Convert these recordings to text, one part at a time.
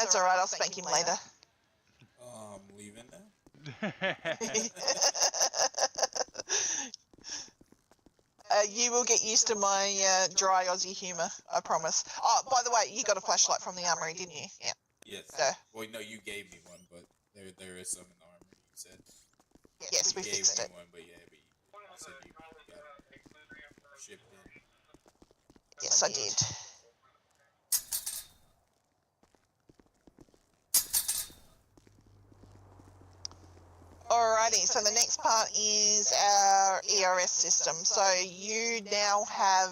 That's alright, I'll spank him later. Leaving now? You will get used to my dry Aussie humour, I promise. Oh, by the way, you got a flashlight from the armory, didn't you? Yeah. Yes. Well, no, you gave me one, but there is some in the armory, you said. Yes, we gave fixed me it. one, but yeah, but you said you got shipped in. Yes, I did. Alrighty, so the next part is our ERS system. So you now have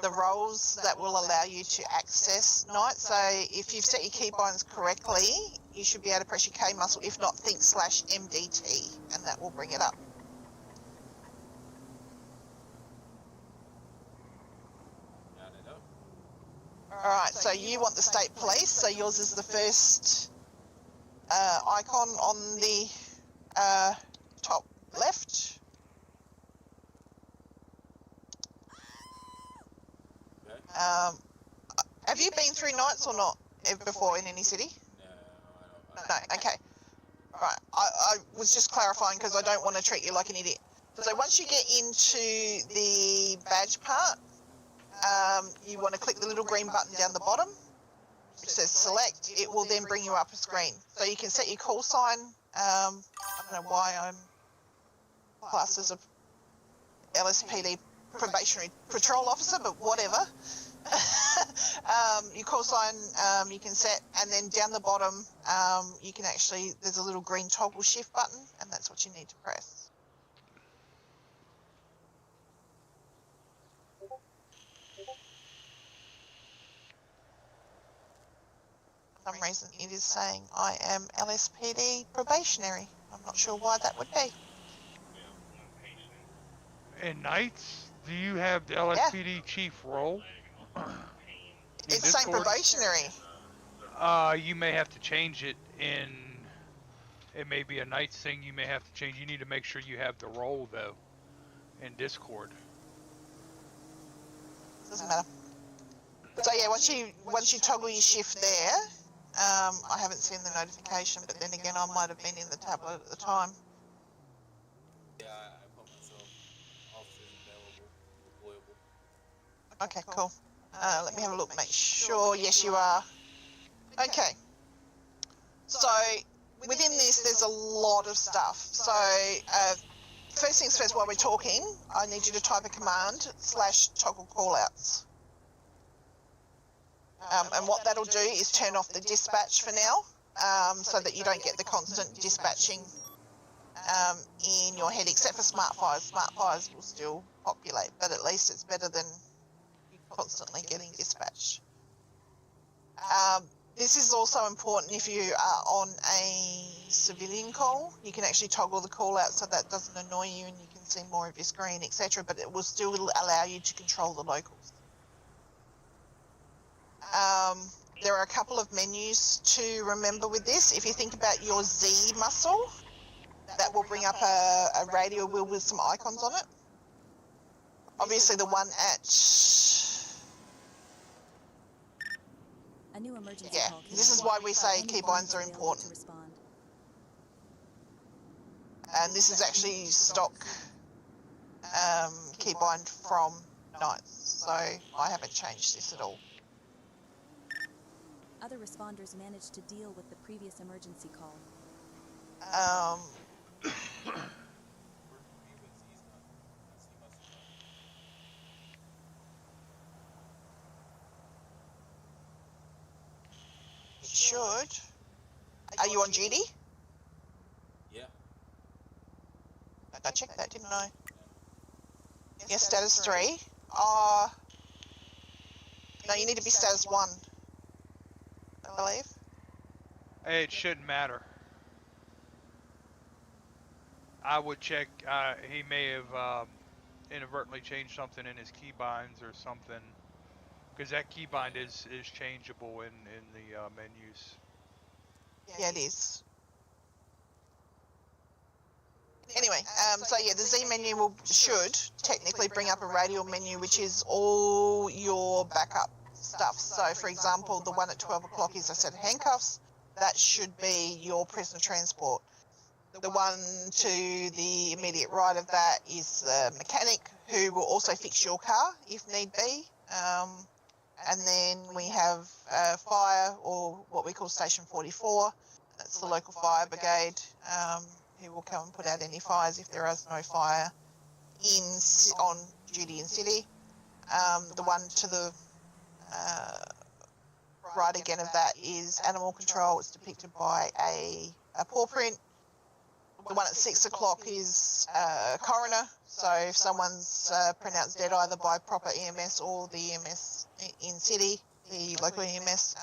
the roles that will allow you to access Night. So if you've set your keybinds correctly, you should be able to press your K muscle. If not, think /MDT, and that will bring it up. Got it up. Alright, so you want the state police, so yours is the first icon on the top left. Okay. Have you been through Nights or not before in any city? No, I No, don't. okay. Right, I was just clarifying because I don't want to treat you like an idiot. So once you get into the badge part, you want to click the little green button down the bottom, which says select. It will then bring you up a screen. So you can set your call sign. I don't know why I'm classed as a LSPD probationary patrol officer, but whatever. Your call sign you can set, and then down the bottom you can actually, there's a little green toggle shift button, and that's what you need to press. For some reason it is saying I am LSPD probationary. I'm not sure why that would be. In Knights, do you have the LSPD chief role? It's saying probationary. You may have to change it in. It may be a Knights thing. You may have to change. You need to make sure you have the role though in Discord. Doesn't matter. So yeah, once you toggle your shift there, I haven't seen the notification, but then again, I might have been in the tablet at the time. Yeah, I put myself officers available, deployable. Okay, cool. Let me have a look, make sure. Yes, you are. Okay. So within this, there's a lot of stuff. So first things first, while we're talking, I need you to type a command /toggle callouts. And what that'll do is turn off the dispatch for now, so that you don't get the constant dispatching in your head, except for smart fires. Smart fires will still populate, but at least it's better than constantly getting dispatched. This is also important if you are on a civilian call. You can actually toggle the call out so that doesn't annoy you and you can see more of your screen, etc. But it will still allow you to control the locals. There are a couple of menus to remember with this. If you think about your Z muscle, that will bring up a radio wheel with some icons on it. Obviously the one at... A new emergency yeah, call this is why we say keybinds are important. And this is actually stock keybind from Knights, so I haven't changed this at all. Other responders managed to deal with the previous emergency call. Should. Are you on duty? Yeah. I checked that, didn't I? Yes, status 3. No, you need to be status 1, I believe. It shouldn't matter. I would check. He may have inadvertently changed something in his keybinds or something, because that keybind is changeable in the menus. Yeah, it is. Anyway, so yeah, the Z menu should technically bring up a radial menu, which is all your backups. stuff. So, for example, the one at 12 o'clock is a set of handcuffs. That should be your prisoner transport. The one to the immediate right of that is the mechanic, who will also fix your car if need be. And then we have fire, or what we call Station 44. That's the local fire brigade, who will come and put out any fires if there is no fire on duty in city. The one to the right again of that is animal control. It's depicted by a paw print. The one at 6 o'clock is coroner. So if someone's pronounced dead either by proper EMS or the EMS in city, the local EMS,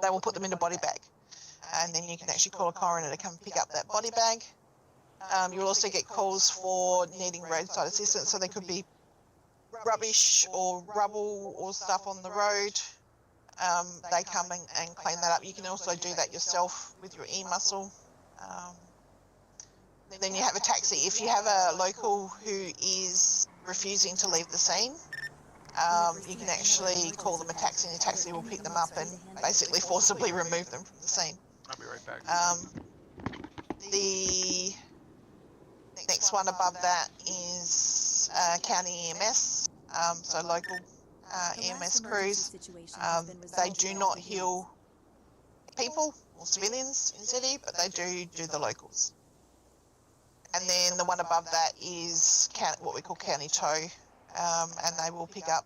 they will put them in a body bag. And then you can actually call a coroner to come pick up that body bag. You'll also get calls for needing roadside assistance. So there could be rubbish or rubble or stuff on the road. They come and clean that up. You can also do that yourself with your e-muscle. Then you have a taxi. If you have a local who is refusing to leave the scene, you can actually call them a taxi, and a taxi will pick them up and basically forcibly remove them from the scene. I'll be right back. The next one above that is county EMS, so local EMS crews. They do not heal people or civilians in city, but they do the locals. And then the one above that is what we call county tow, and they will pick up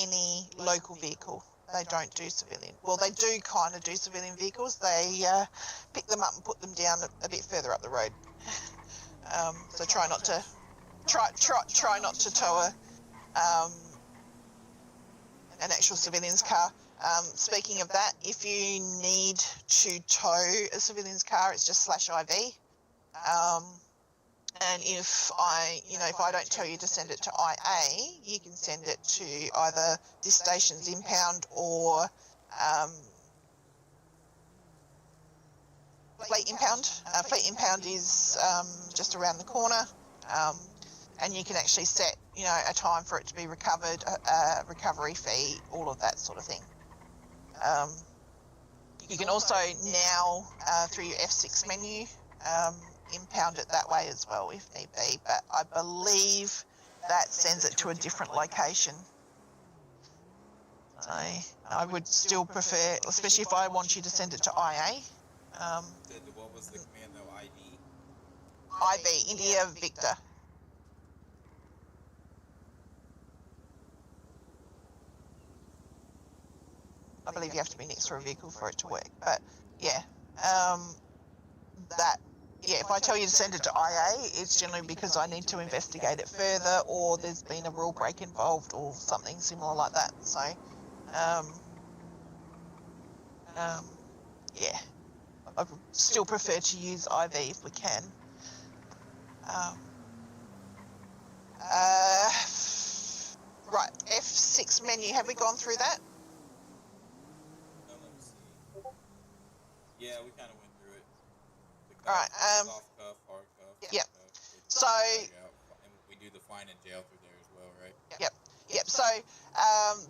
any local vehicle. They don't do civilian. Well, they do kind of do civilian vehicles. They pick them up and put them down a bit further up the road. So try not to tow an actual civilian's car. Speaking of that, if you need to tow a civilian's car, it's just /IV. And if I don't tell you to send it to IA, you can send it to either this station's impound or Fleet Impound. Fleet Impound is just around the corner, and you can actually set a time for it to be recovered, a recovery fee, all of that sort of thing. You can also now through your F6 menu impound it that way as well if need be, but I believe that sends it to a different location. So I would still prefer, especially if I want you to send it to IA. What was the command though? ID? IV, India Victor. I believe you have to be next to a vehicle for it to work, but yeah, if I tell you to send it to IA, it's generally because I need to investigate it further, or there's been a rule break involved, or something similar like that. So, yeah, I would still prefer to use IV if we can. Right, F6 menu. Have we gone through that? Let me see. Yeah, we kind of went through it. All right. Soft cuff, hard cuff. Yep. Cuff, So. And we do the fine and jail through there as well, right? Yep. So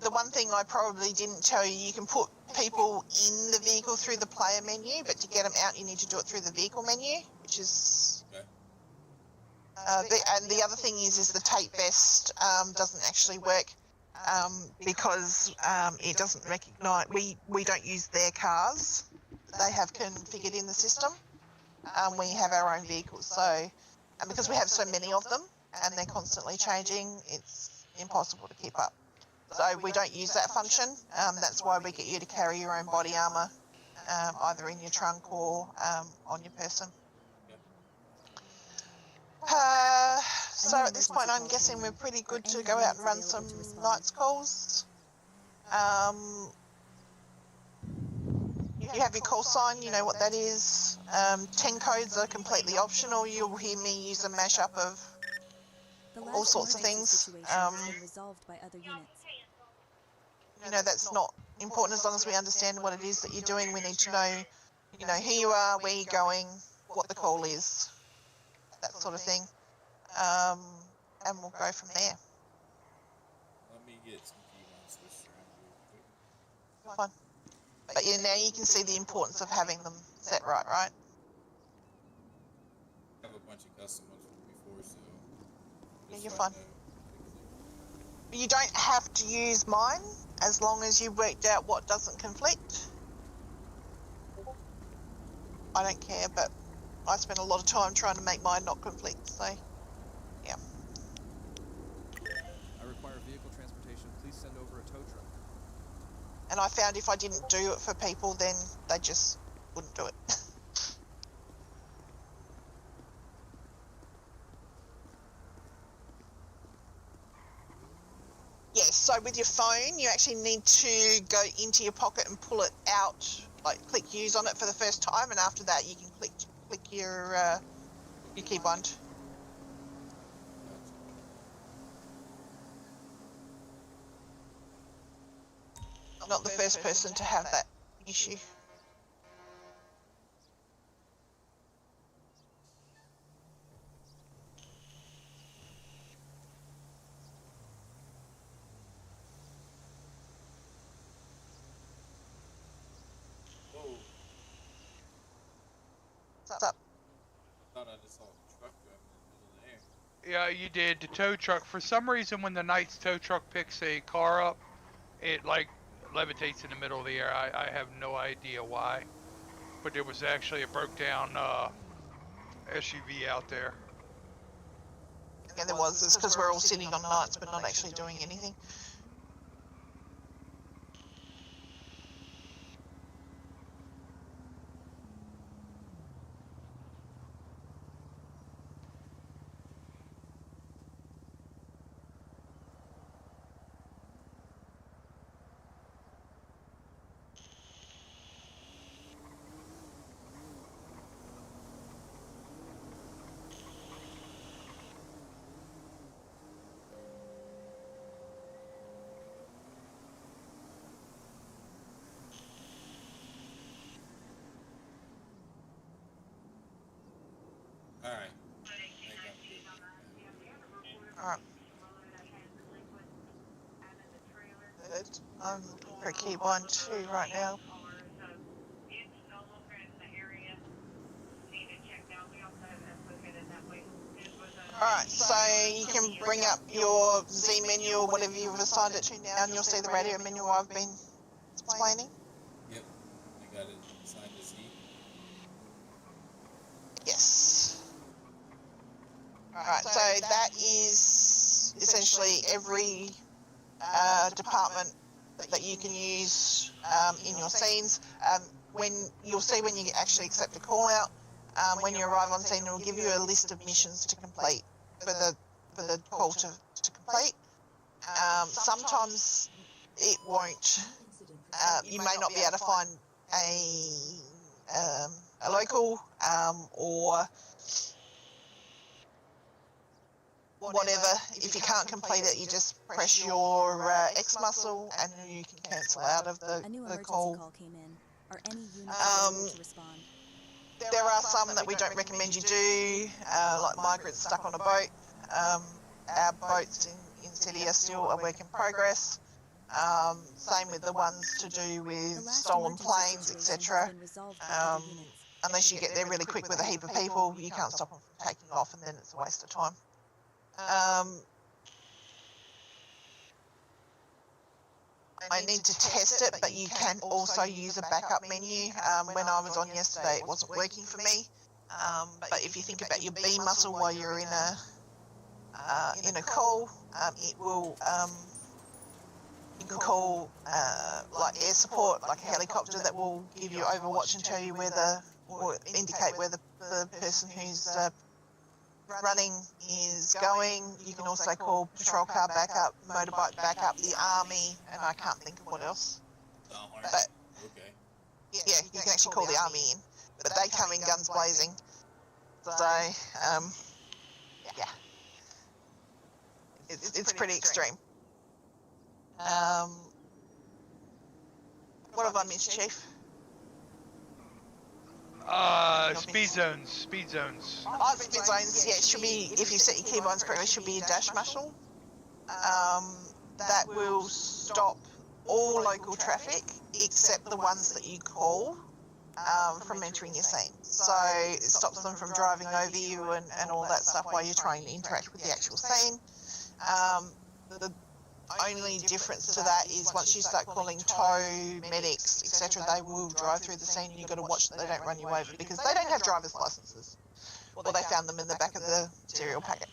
the one thing I probably didn't tell you, you can put people in the vehicle through the player menu, but to get them out, you need to do it through the vehicle menu, which is. Okay. And the other thing is the tape vest doesn't actually work because it doesn't recognise. We don't use their cars. They have configured in the system. We have our own vehicles, so and because we have so many of them and they're constantly changing, it's impossible to keep up. So we don't use that function. That's why we get you to carry your own body armour, either in your trunk or on your person. So at this point, I'm guessing we're pretty good to go out and run some nights calls. You have your call sign, you know what that is. 10 codes are completely optional. You'll hear me use a mashup of all sorts of things. That's not important as long as we understand what it is that you're doing. We need to know, who you are, where you're going, what the call is, that sort of thing. And we'll go from there. Let me get some key ones switched around here. fine. But yeah, now you can see the importance of having them set right, right? I have a bunch of custom ones from before, so. Yeah, just you're so I fine. know. But you don't have to use mine as long as you worked out what doesn't conflict. I don't care, but I spend a lot of time trying to make mine not conflict, so yeah. I require vehicle transportation. Please send over a tow truck. And I found if I didn't do it for people, then they just wouldn't do it. Yes, so with your phone, you actually need to go into your pocket and pull it out, like click use on it for the first time, and after that you can click your keybind. Not the first person to have that issue. Whoa. What's up? Thought I just saw a truck driving in the middle of the air. Yeah, you did. The tow truck. For some reason, when the Knight's tow truck picks a car up, it like levitates in the middle of the air. I have no idea why, but there was actually a broke down SUV out there. Yeah, there was. It's because we're all sitting on nights but not actually doing anything. Alright. Alright. Good. I'm looking for a keybind too right now. Alright, so you can bring up your Z menu or whatever you've assigned it to now, and you'll see the radio menu I've been explaining. Yep. I got it assigned to Z. Yes. Alright, so that is essentially every department that you can use in your scenes. When you'll see when you actually accept a call out, when you arrive on scene, it will give you a list of missions to complete for the call to complete. Sometimes it won't. You may not be able to find a local or whatever. If you can't complete it, you just press your X muscle and you can cancel out of A new the emergency call. call came in. Are any units able to respond? There are some that we don't recommend you do, like migrants stuck on a boat. Our boats in city are still a work in progress. Same with the ones to do with The last stolen emergency planes, situation etc. has been resolved by other units. Unless you get there really quick with a heap of people, you can't stop them from taking off, and then it's a waste of time. I need to test it, but you can also use a backup menu. When I was on yesterday, it wasn't working for me. But if you think about your B muscle while you're in a call, it will. You can call like air support, like a helicopter that will give you overwatch and tell you or indicate where the person who's running is going. You can also call patrol car backup, motorbike backup, the army, and I can't think of what else. But Okay. yeah, you can actually call the army in, but they come in guns blazing. So yeah, it's pretty extreme. What have I missed, Chief? Speed zones. Speed zones. Oh, speed zones, yeah, it should be, if you set your keybinds correctly, it should be a dash muscle. That will stop all local traffic except the ones that you call from entering your scene. So it stops them from driving over you and all that stuff while you're trying to interact with the actual scene. The only difference to that is once you start calling tow, medics, etc., they will drive through the scene and you've got to watch that they don't run you over because they don't have driver's licenses. Or they found them in the back of the cereal packet.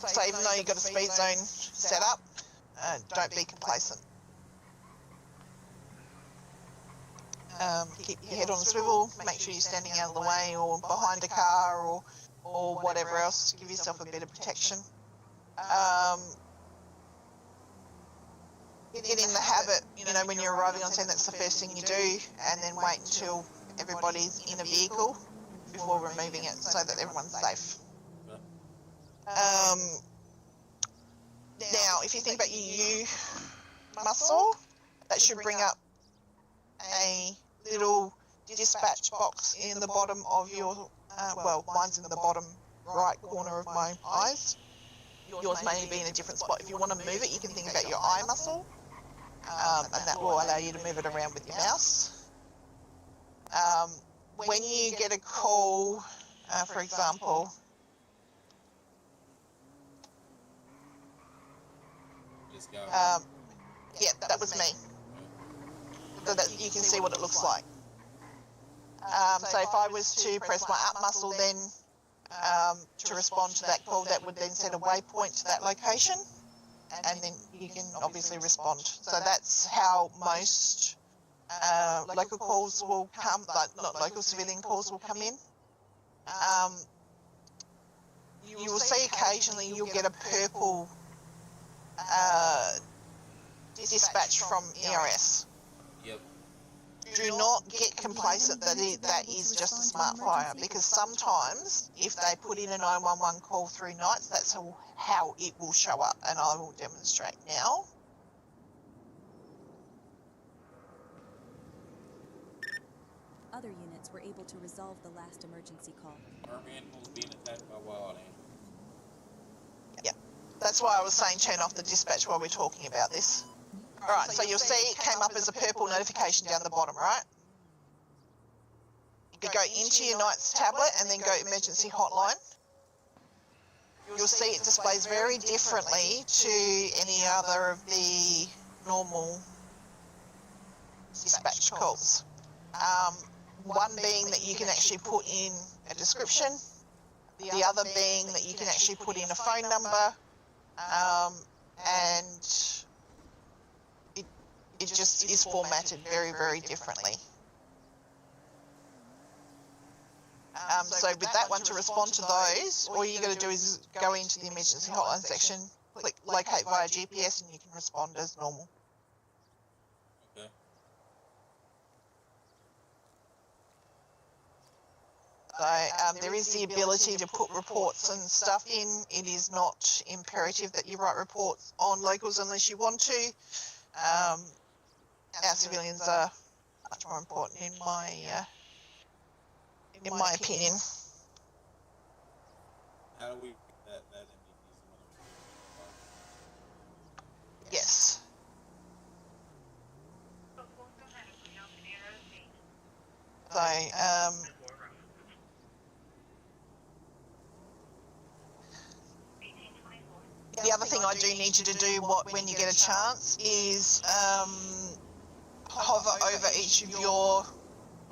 So even though you've got a speed zone set up, don't be complacent. Keep your head on a swivel, make sure you're standing out of the way or behind a car or whatever else, give yourself a bit of protection. Get in the habit, when you're arriving on scene, that's the first thing you do, and then wait until everybody's in a vehicle before removing it so that everyone's safe. Now, if you think about your U muscle, that should bring up a little dispatch box in the bottom of your, well, mine's in the bottom right corner of my eyes. Yours may be in a different spot. If you want to move it, you can think about your eye muscle, and that will allow you to move it around with your mouse. When you get a call, for example, yeah, that was me. So that you can see what it looks like. So if I was to press my up muscle then to respond to that call, that would then set a waypoint to that location, and then you can obviously respond. So that's how most local calls will come, like not local civilian calls will come in. You will see occasionally you'll get a purple dispatch from ERS. Yep. Do not get complacent that that is just a smart fire, because sometimes if they put in a 911 call through nights, that's how it will show up, and I will demonstrate now. Other units were able to resolve the last emergency call. Farm animals being attacked by wild animals. Yeah, that's why I was saying turn off the dispatch while we're talking about this. Alright, so you'll see it came up as a purple notification down the bottom, right? You go into your Knights tablet and then go emergency hotline. You'll see it displays very differently to any other of the normal dispatch calls. One being that you can actually put in a description, the other being that you can actually put in a phone number, and it just is formatted very, very differently. So with that one, to respond to those, all you got to do is go into the emergency hotline section, click locate via GPS, and you can respond as normal. Okay. So there is the ability to put reports and stuff in. It is not imperative that you write reports on locals unless you want to. Our civilians are much more important in my opinion. How do we that MVP someone Yes. So the other thing I do need you to do when you get a chance is hover over each of your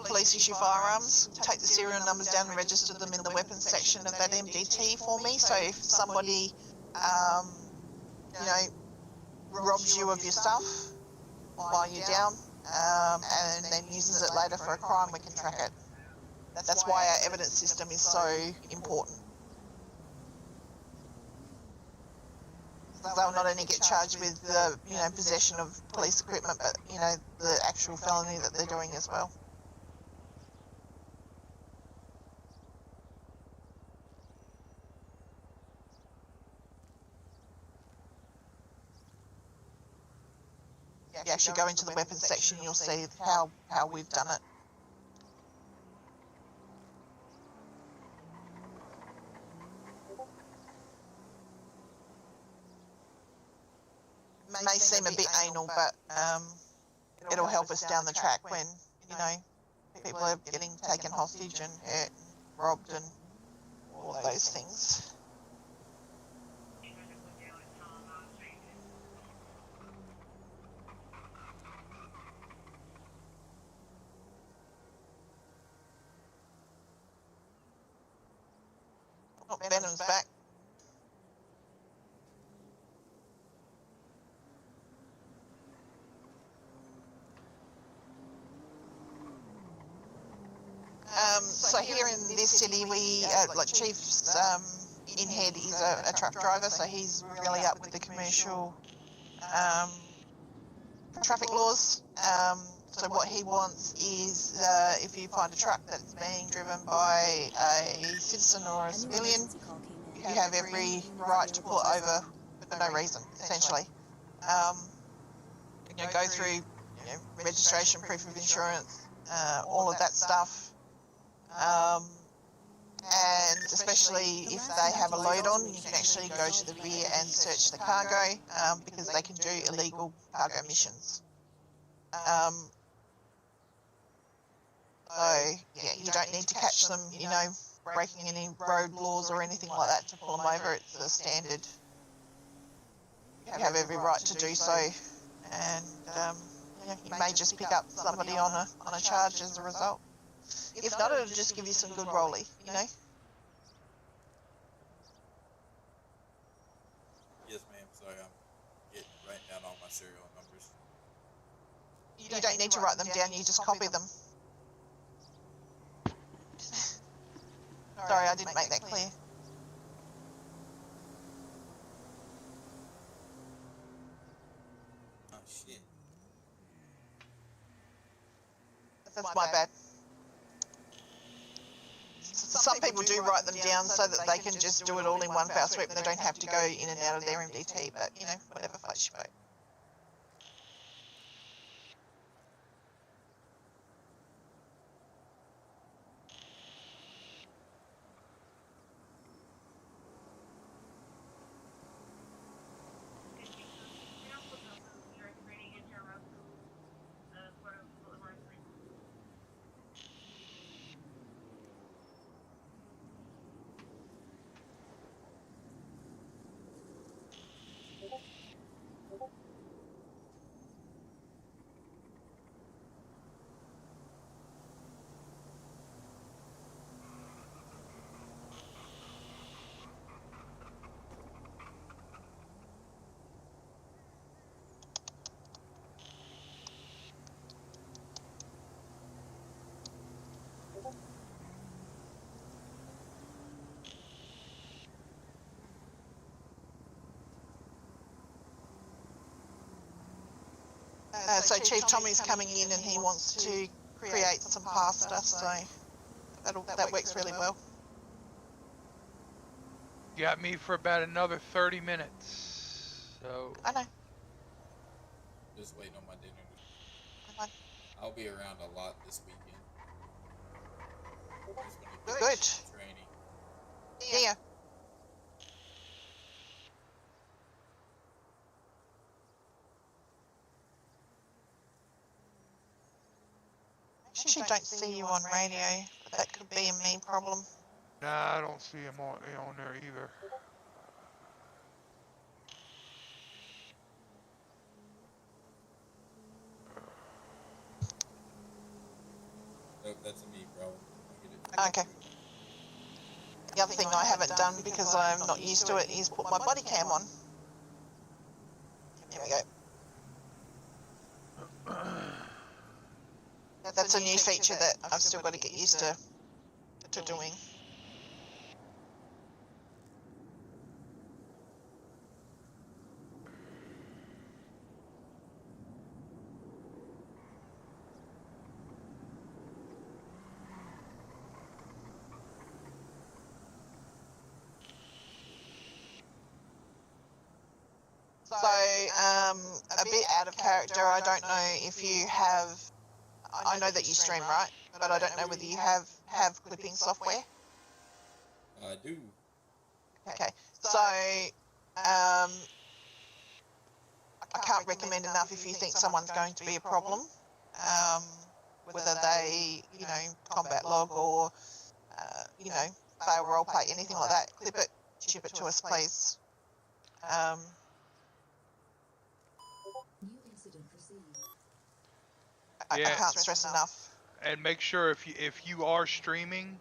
police issue firearms, take the serial numbers down and register them in the weapons section of that MDT for me. So if somebody, robs you of your stuff while you're down, and then uses it later for a crime, we can track it. That's why our evidence system is so important. They'll not only get charged with the, possession of police equipment, but, the actual felony that they're doing as well. If you actually go into the weapons section, you'll see how we've done it. may seem a bit anal, but it'll help us down the track when, you know, people are getting taken hostage and hurt and robbed and all of those things. Oh, Venom's back. So here in this city, we, like Chief's in head, he's a truck driver, so he's really up with the commercial traffic laws. So what he wants is if you find a truck that's being driven by a citizen or a civilian, you have every right to pull it over for no reason, essentially. You know, go through, you know, registration, proof of insurance, all of that stuff. And especially if they have a load on, you can actually go to the rear and search the cargo, because they can do illegal cargo missions. So yeah, you don't need to catch them, you know, breaking any road laws or anything like that to pull them over. It's a standard. You have every right to do so, and yeah, you may just pick up somebody on a charge as a result. If not, it'll just give you some good rolly, you know. Yes, ma'am. Sorry, I'm writing down all my serial numbers. You don't need to write them down, you just copy them. Sorry, I didn't make that clear. Oh, shit. That's my bad. Some people do write them down so that they can just do it all in one foul swoop. They don't have to go in and out of their MDT, but, you know, whatever floats your boat. So Chief Tommy's coming in and he wants to create some pasta, so that works really well. Got me for about another 30 minutes. So I know. Just waiting on my dinner. Fine. I'll be around a lot this weekend. Good. Training. Yeah. Actually don't see you on radio, but that could be a me problem. nah, I don't see him on there either. Nope, that's a me problem. Okay. The other thing I haven't done because I'm not used to it is put my body cam on. There we go. That's a new feature that I've still got to get used to doing. So, a bit out of character, I don't know if you have, I know that you stream, right? But I don't know whether you have clipping software. I do. Okay, so, I can't can't recommend enough if you think someone's going to be a problem, whether they, combat log or, fail roleplay, anything like that, clip it, ship it to us, please. New incident received. I Yeah. can't stress enough. And make sure if you are streaming,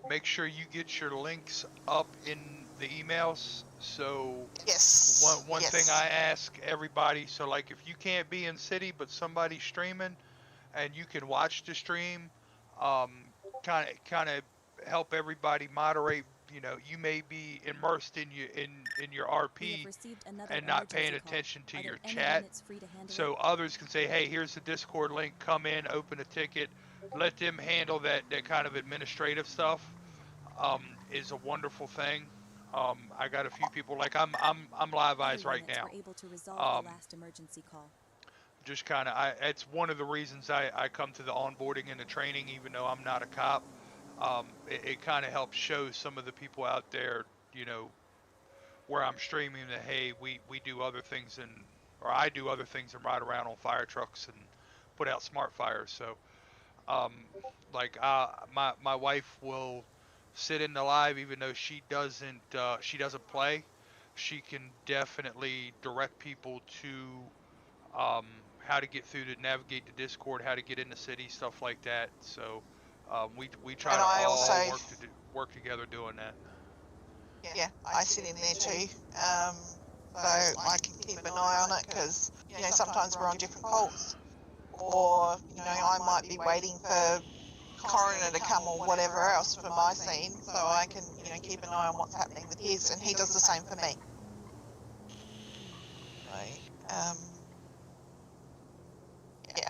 make sure you get your links up in the emails. So Yes. one thing I ask everybody, so like if you can't be in city but somebody's streaming and you can watch the stream, kind of help everybody moderate. You may be immersed in your We have RP received another and not paying emergency call. attention to Are your there any chat. units free to handle So it? others can say, hey, here's the Discord link, come in, open a ticket, let them handle that kind of administrative stuff. Is a wonderful thing. I got a few people like I'm live eyes Other right units now. were able to resolve Um, the last emergency call. just kind of, it's one of the reasons I come to the onboarding and the training, even though I'm not a cop. It kind of helps show some of the people out there, where I'm streaming that, hey, we do other things or I do other things and ride around on fire trucks and put out smart fires. So, like, my wife will sit in the live even though she doesn't play. She can definitely direct people to how to get through to navigate the Discord, how to get in the city, stuff like that. So we try And to I all also, work together doing that. yeah, I sit in there too. So I can keep an eye on it because, sometimes we're on different calls. Or, I might be waiting for coroner to come or whatever else for my scene, so I can, keep an eye on what's happening with his, and he does the same for me. So, yeah.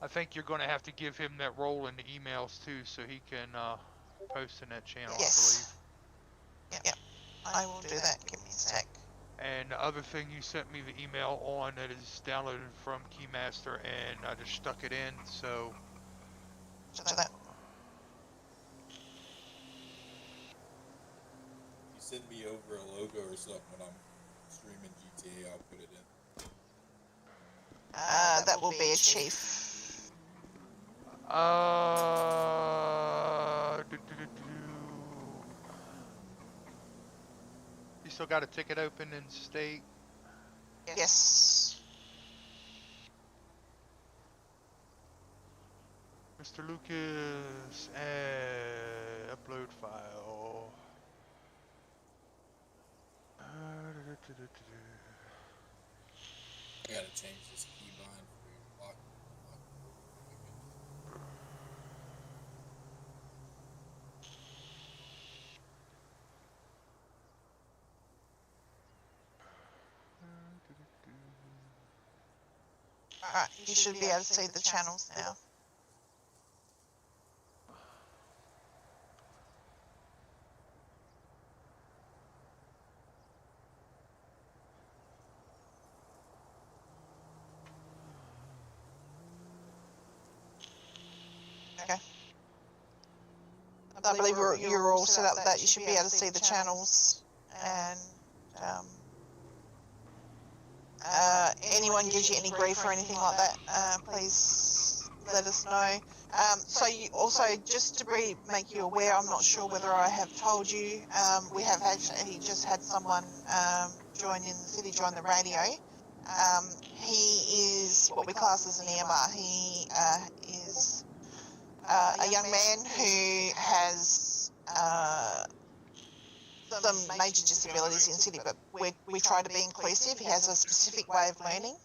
I think you're going to have to give him that role in the emails too, so he can post in that channel, Yes. Yep. I will do that. Give me a sec. And the other thing, you sent me the email on that is downloaded from Keymaster, and I just stuck it in. So So that. You send me over a logo or something when I'm streaming GTA, I'll put it in. That will be a chief. You still got a ticket open in state? Yes. Mr. Lucas, upload file. I gotta change this keybind for lock. Alright, you should be able to see the channels now. Okay. I believe you're all set up with that. You should be able to see the channels, and anyone gives you any grief or anything like that, please let us know. So you also, just to make you aware, I'm not sure whether I have told you, we have actually just had someone join in the city, join the radio. He is what we class as an EMR. He is a young man who has some major disabilities in the city, but we try to be inclusive. He has a specific way of learning.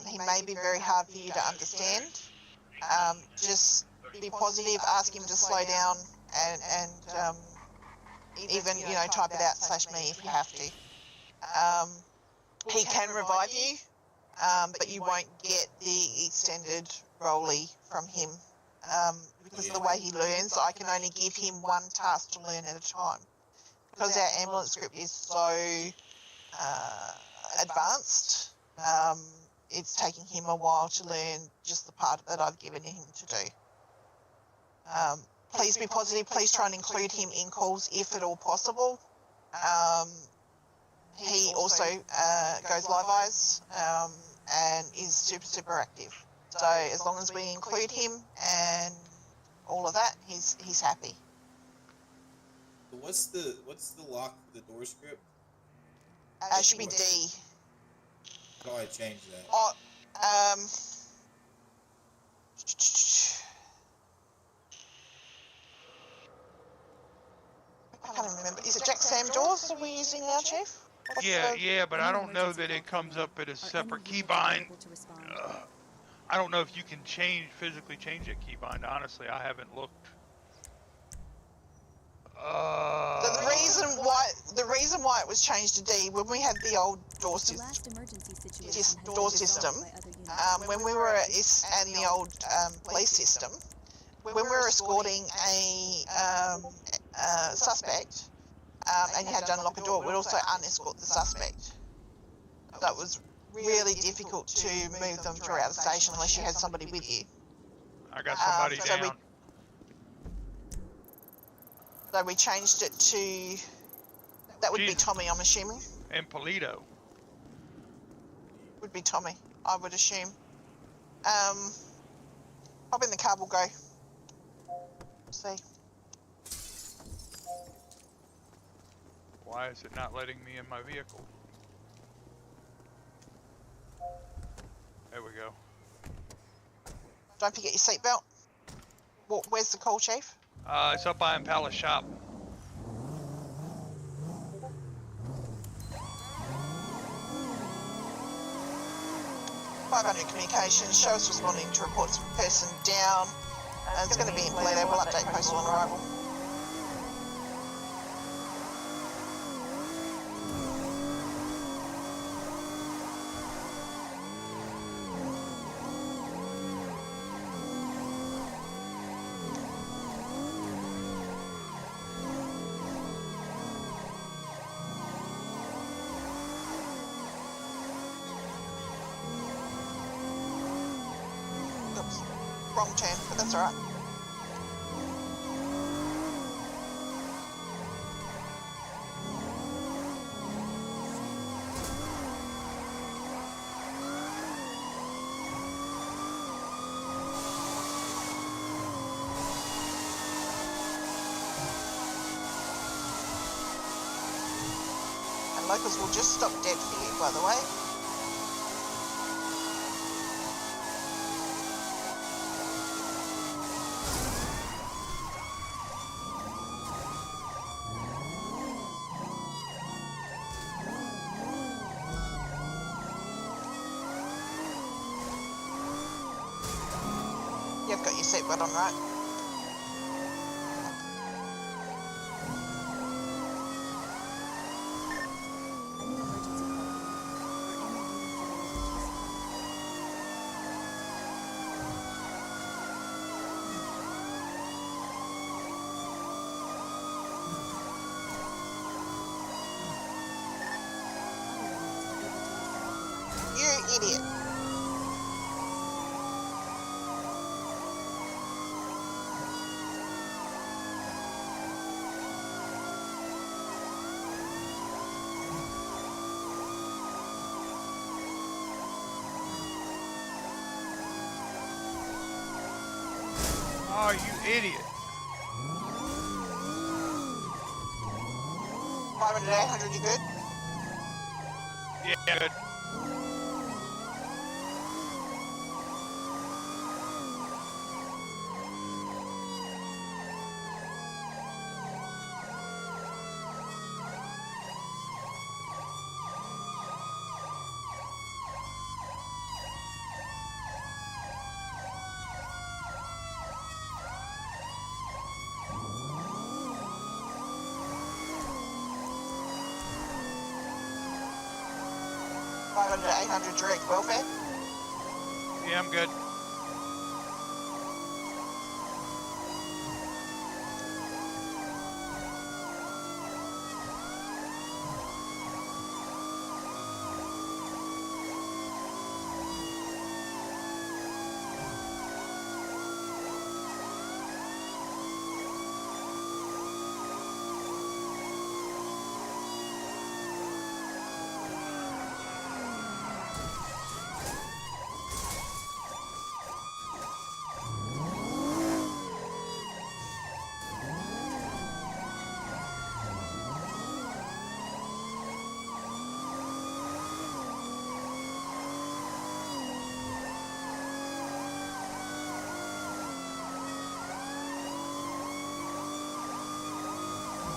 He may be very hard for you to understand. Just be positive, ask him to slow down, and even, type it out /me if you have to. He can revive you, but you won't get the extended rollie from him. Because of the way he learns, I can only give him one task to learn at a time. Because our ambulance script is so advanced, it's taking him a while to learn just the part that I've given him to do. please be positive. Please try and include him in calls if at all possible. He also goes live eyes and is super active. So as long as we include him and all of that, he's happy. So what's the lock for the door script? It should be D. How do I change that? Oh, I can't remember. Is it Jack Sam doors that we're using now, Chief? What's Yeah, but I Any don't know emergency that it call comes came up in, at a or separate any units keybind. available to respond. I don't know if you can physically change that keybind. Honestly, I haven't looked. the reason why it was changed to D, when we had the old door The last emergency situation Just has door been system, resolved by other units. when we were at IS and the old police system, when we were escorting a suspect, and you had to unlock a door, we'd also unescort the suspect. That was really difficult to move them throughout the station unless you had somebody with you. I got somebody so down. So we changed it to, that would be Jesus. Tommy, I'm assuming. And Polito. Would be Tommy, I would assume. Hop in the car, we'll go. See. Why is it not letting me in my vehicle? There we go. Don't forget your seatbelt. Where's the call, Chief? It's up by Impala shop. .500 communications, show us responding to reports of person down. And it's going to be in Polito. We'll update postal on arrival. Oops, wrong turn, but that's alright. And locals will just stop dead for you, by the way. You've got your seatbelt on, right? A new emergency call came in, or any units available to respond. Other units were able to resolve the last. You idiot. Oh, you idiot. 500, 800, you good? Yeah, good. $500 to $800 direct welfare. Yeah, I'm good.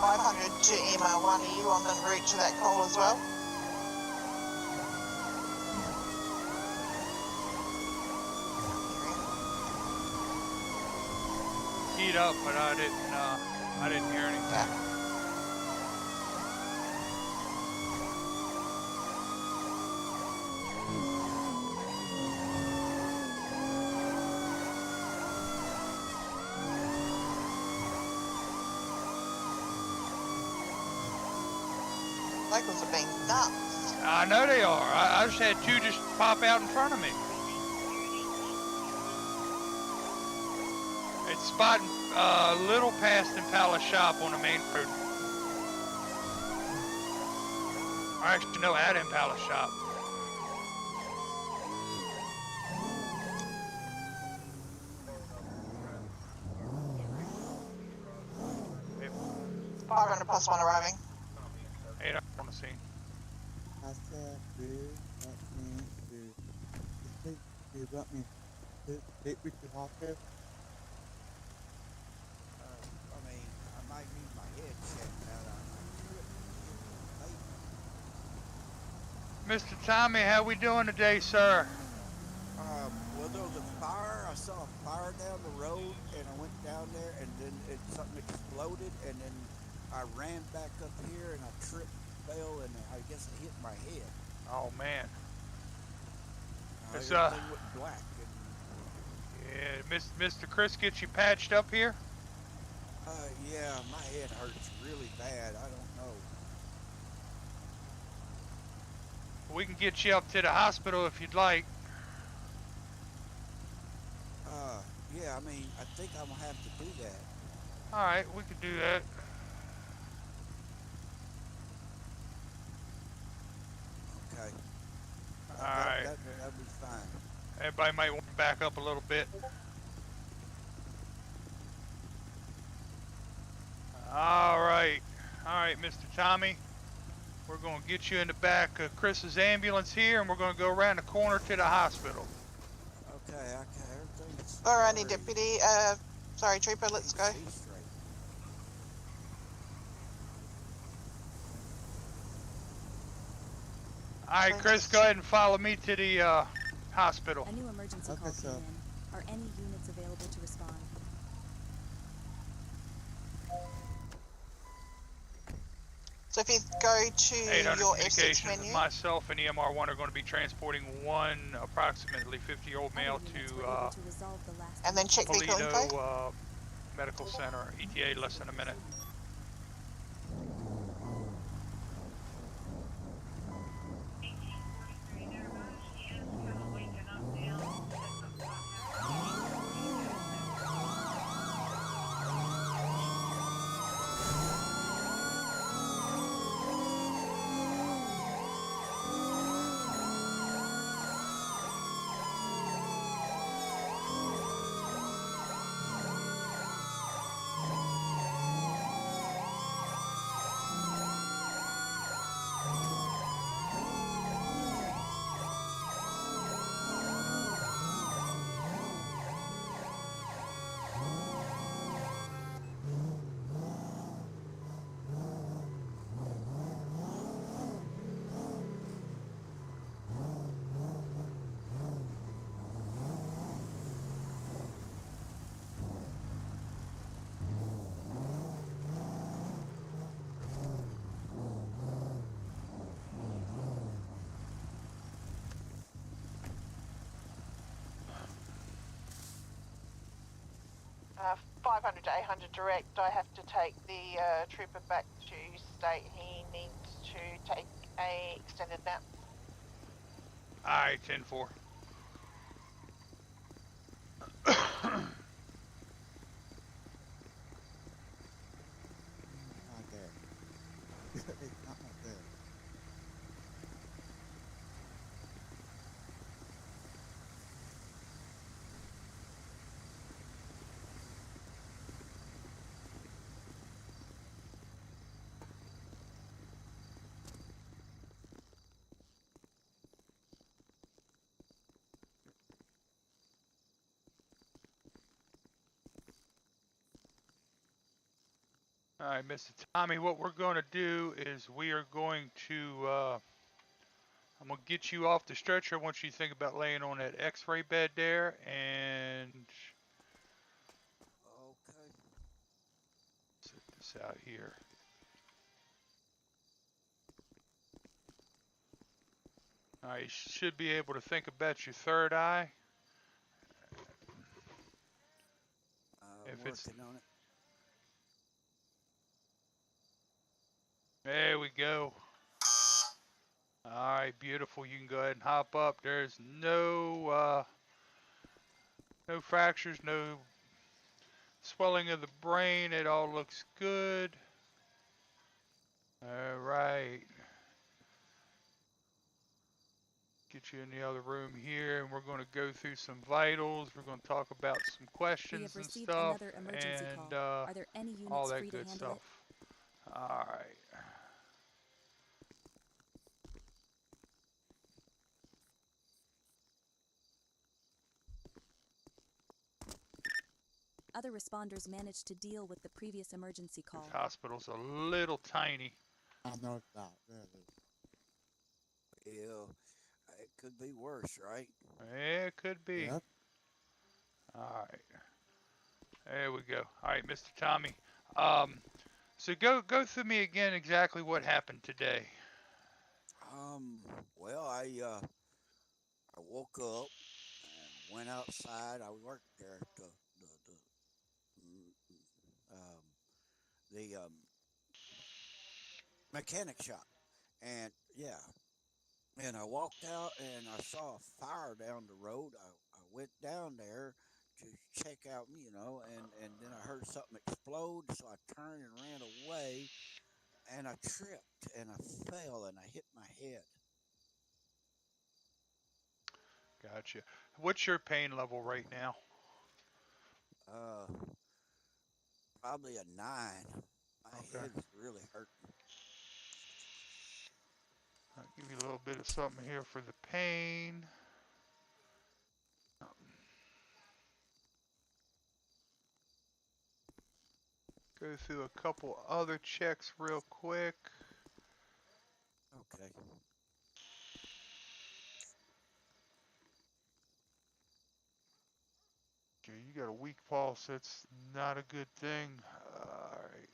500 to MR1. Are you on the route to that call as well? Keyed up, but I didn't hear anything. Yeah. Locals are being nuts. I know they are. I just had two just pop out in front of me. It's spotting a little past Impala shop on the main road. Or actually, no, at Impala shop. Yep. 500 plus one arriving. 8 up on the scene. I said, dude, that means, dude. You got me. Did we could walk there? I mean, I might need my head checked out on my trip. Mr. Tommy, how we doing today, sir? Well, there was a fire. I saw a fire down the road, and I went down there, and then something exploded, and then I ran back up here, and I tripped, fell, and I guess it hit my head. Oh man. It's, Everything went black. Yeah, Mr. Chris get you patched up here? Yeah, my head hurts really bad. I don't know. We can get you up to the hospital if you'd like. Yeah, I mean, I think I'm gonna have to do that. Alright, we could do that. Okay. Alright. That'll be fine. Everybody might want to back up a little bit. Alright. Alright, Mr. Tommy. We're going to get you in the back of Chris's ambulance here, and we're going to go around the corner to the hospital. Okay, everything's... Alrighty, deputy. Sorry, trooper, let's go. Alright, Chris, go ahead and follow me to the hospital. A new emergency Okay, call sir. came in. Are any units available to respond? So if you go to 800 your F6 communications. menu, Myself and EMR1 are going to be transporting one approximately 50-year-old male Other units to were able to resolve the last and then check vehicle info. Polito Medical Center, ETA less than a minute. Uh, 500 to 800 direct. I have to take the trooper back to state. He needs to take a extended nap. Alright, 10-4. Not there. It's not there. All right, Mr. Tommy, what we're going to do is we are going to, I'm going to get you off the stretcher. I want you to think about laying on that x-ray bed there, and Okay. set this out here. All right, you should be able to think about your third eye. I'm If it's, working on it. there we go. All right, beautiful. You can go ahead and hop up. There's no fractures, no swelling of the brain. It all looks good. All right. Get you in the other room here, and we're going to go through some vitals. We're going to talk about some We questions have and received stuff, another emergency and call. Are there any all units that free to good handle it? stuff. All right. Other responders managed to deal with the previous emergency This call. hospital's a little tiny. I know that, really. Yeah, it could be worse, right? Yeah, it could be. Yep. All right. There we go. All right, Mr. Tommy. So go through me again exactly what happened today. Well, I woke up and went outside. I worked there at mm, um, the mechanic shop, and yeah, and I walked out and I saw a fire down the road. I went down there to check out, and then I heard something explode, so I turned and ran away, and I tripped and I fell and I hit my head. Gotcha. What's your pain level right now? Uh, Probably a 9. My Okay. head's really hurting. I'll give you a little bit of something here for the pain. Go through a couple other checks real quick. Okay. Okay, you got a weak pulse. That's not a good thing. Alright.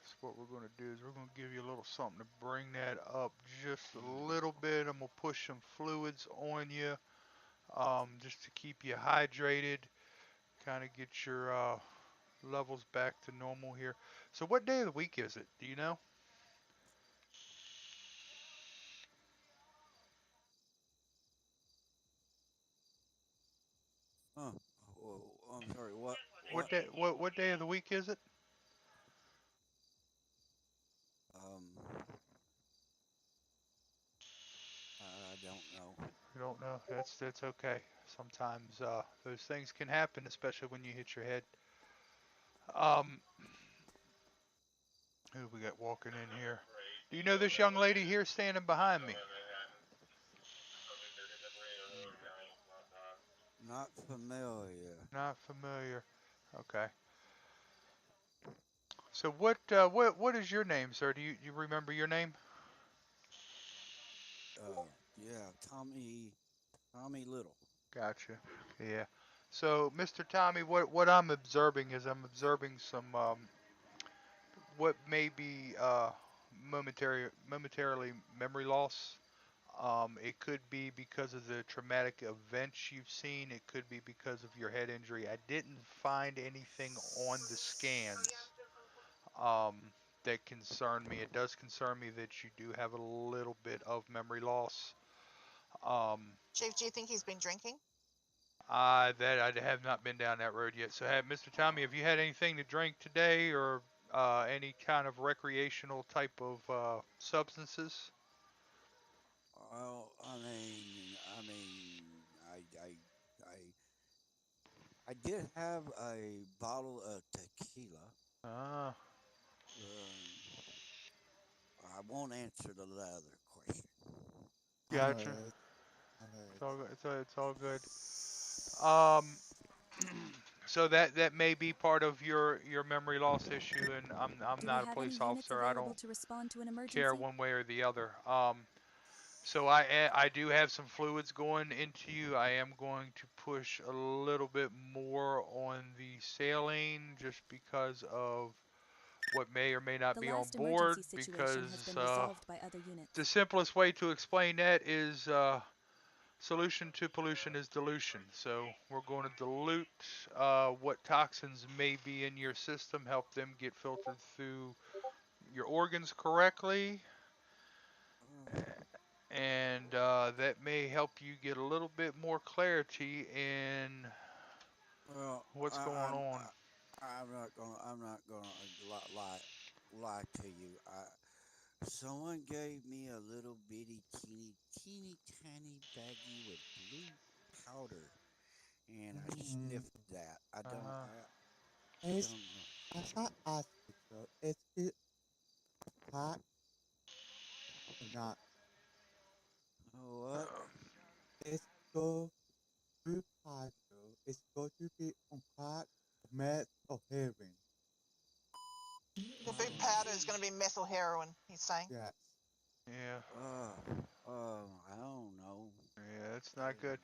So what we're going to do is we're going to give you a little something to bring that up just a little bit. I'm going to push some fluids on you just to keep you hydrated. Kind of get your levels back to normal here. So what day of the week is it? Do you know? Huh. Oh, I'm sorry. What? What What? day? What day of the week is it? Um, I don't know. You don't know? That's okay. Sometimes those things can happen, especially when you hit your head. Um, who we got walking in here? Do you know this young lady here standing behind me? Not familiar. Not familiar. Okay. So what is your name, sir? Do you remember your name? Yeah, Tommy Little. Gotcha. Yeah. So, Mr. Tommy, what I'm observing is I'm observing some what may be momentarily memory loss. It could be because of the traumatic events you've seen. It could be because of your head injury. I didn't find anything on the scans that concerned me. It does concern me that you do have a little bit of memory loss. Um, Chief, do you think he's been drinking? that I have not been down that road yet. So, Mr. Tommy, have you had anything to drink today, or any kind of recreational type of substances? Well, I I did have a bottle of tequila. Ah, Um, I won't answer the other question. I know gotcha. it. I know It's it. all good. It's all good. Um, So that may be part of your memory loss issue, and I'm Do we not a have any police units officer. I available don't to respond to an care emergency? one way or the other. So I do have some fluids going into you. I am going to push a little bit more on the saline just because of what may or may not The be on last board. emergency situation has Because been resolved by other the units. simplest way to explain that is solution to pollution is dilution. So we're going to dilute what toxins may be in your system, help them get filtered through your organs correctly, and that may help you get a little bit more clarity in Well, what's going on. I'm not gonna lie to you. Someone gave me a little bitty teeny tiny baggie with blue powder, and I Mm, sniffed that. Uh, I It's, don't know. as I asked you, so is it hot or not? Oh, what? It's go blue powder. It's going to be on crack, meth, or heroin. The blue Oh, powder is going to be methyl heroin, he's saying. Yes. yeah, I don't know. yeah, it's not good.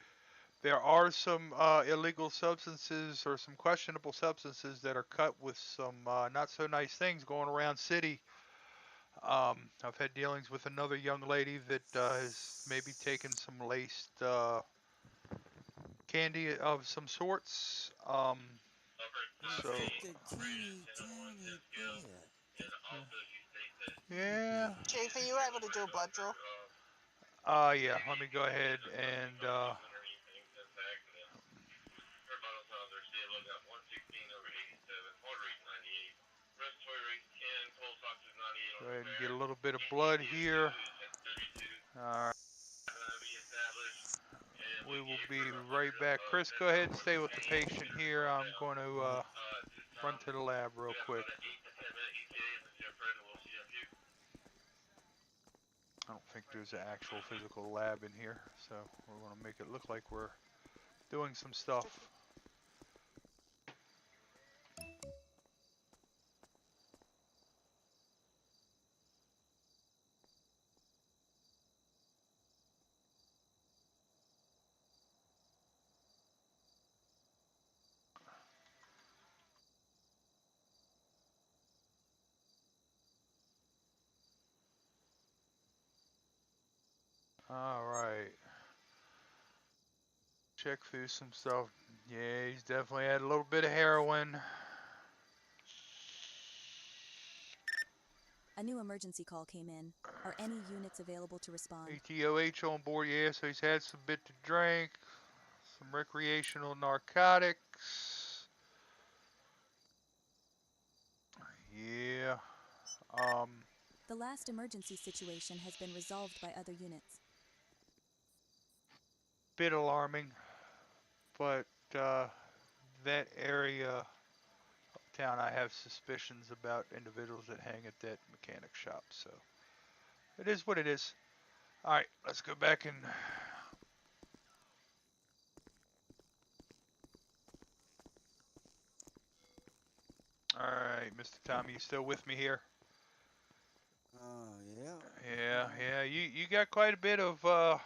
There are some illegal substances or some questionable substances that are cut with some not so nice things going around city. I've had dealings with another young lady that has maybe taken some laced candy of some sorts. It's So just a teeny tiny bit. Teeny yeah, bit. Chief, are you able to do a blood draw? yeah. Let me go ahead and go ahead and get a little bit of blood here. All right, we will be right back. Chris, go ahead and stay with the patient here. I'm going to run to the lab real quick. I don't think there's an actual physical lab in here, so we're going to make it look like we're doing some stuff. All right. Check through some stuff. Yeah, he's definitely had a little bit of heroin. A new emergency call came in. Are any units available to respond? ATOH on board, yeah, so he's had some bit to drink, some recreational narcotics. Yeah. The last emergency situation has been resolved by other units. Bit alarming, but that area of town, I have suspicions about individuals that hang at that mechanic shop, so it is what it is. All right, let's go back and all right, Mr. Tommy, you still with me here? Oh, yeah. Yeah. You got quite a bit of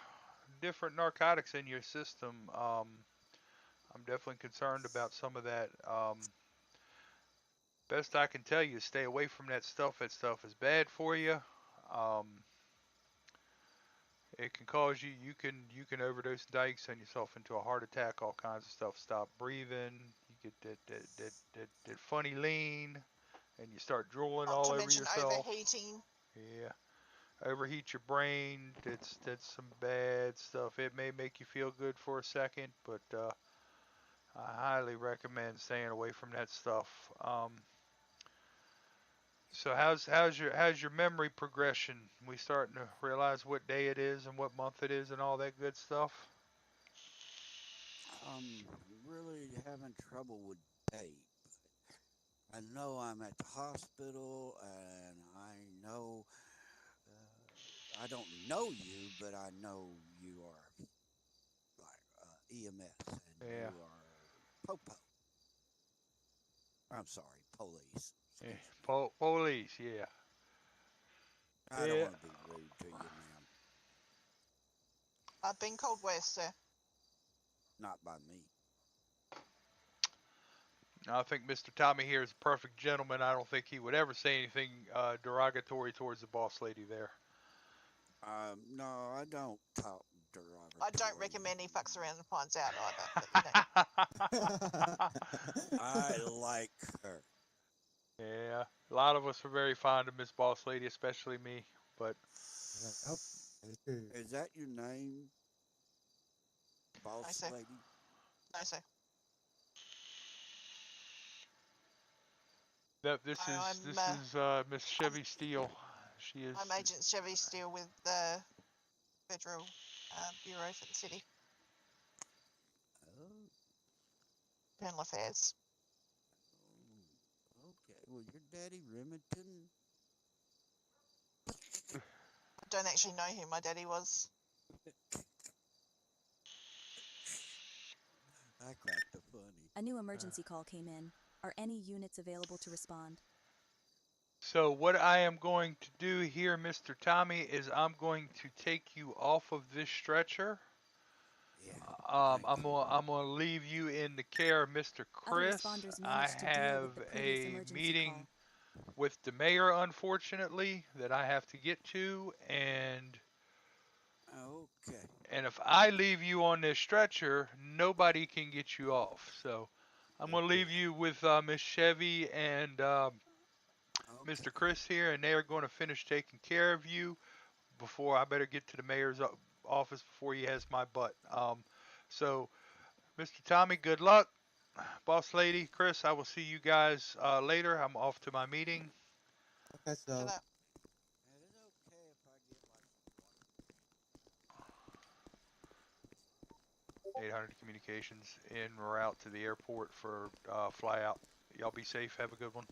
different narcotics in your system. I'm definitely concerned about some of that. Best I can tell you is stay away from that stuff. That stuff is bad for you. Um, it can cause you can overdose and send yourself into a heart attack. All kinds of stuff. Stop breathing. You get that funny lean, and you start drooling Not all to over mention yourself. overheating. Yeah. Overheat your brain. That's some bad stuff. It may make you feel good for a second, but I highly recommend staying away from that stuff. So how's your memory progression? We starting to realize what day it is and what month it is and all that good stuff. I'm really having trouble with date. I know I'm at the hospital, and I don't know you, but I know you are like EMS, and Yeah. you are Popo. I'm sorry, police. Yeah, police, yeah. I don't Yeah. want to be rude to you, ma'am. I've been called worse, sir. Not by me. I think Mr. Tommy here is a perfect gentleman. I don't think he would ever say anything derogatory towards the boss lady there. No, I don't talk derogatory. I don't recommend he fucks around and finds out either. But, you know. I like her. Yeah, a lot of us are very fond of Miss Boss Lady, especially me. But Like, oh, that's true. Is that your name, boss I see. lady? No, sir. this I'm, is Miss Chevy Steele. She is. I'm Agent Chevy Steele with the Federal Bureau for the City. Oh, Internal Affairs. okay. Well, your daddy Remington. I don't actually know who my daddy was. I cracked the funny. A new emergency call came in. Are any units available to respond? So what I am going to do here, Mr. Tommy, is I'm going to take you off of this stretcher. Yeah. I'm gonna leave you in the care of Mr. Other Chris. responders I managed to deal with have the previous a emergency meeting call. with the mayor, unfortunately, that I have to get to, and Okay. if I leave you on this stretcher, nobody can get you off. So I'm gonna leave you with Miss Chevy and Okay. Mr. Chris here, and they are going to finish taking care of you before I better get to the mayor's office before he has my butt. So, Mr. Tommy, good luck. Boss lady, Chris, I will see you guys later. I'm off to my meeting. Okay, so Shut up. Is it okay if I get like some water? 800 communications en route to the airport for fly out. Y'all be safe. Have a good one.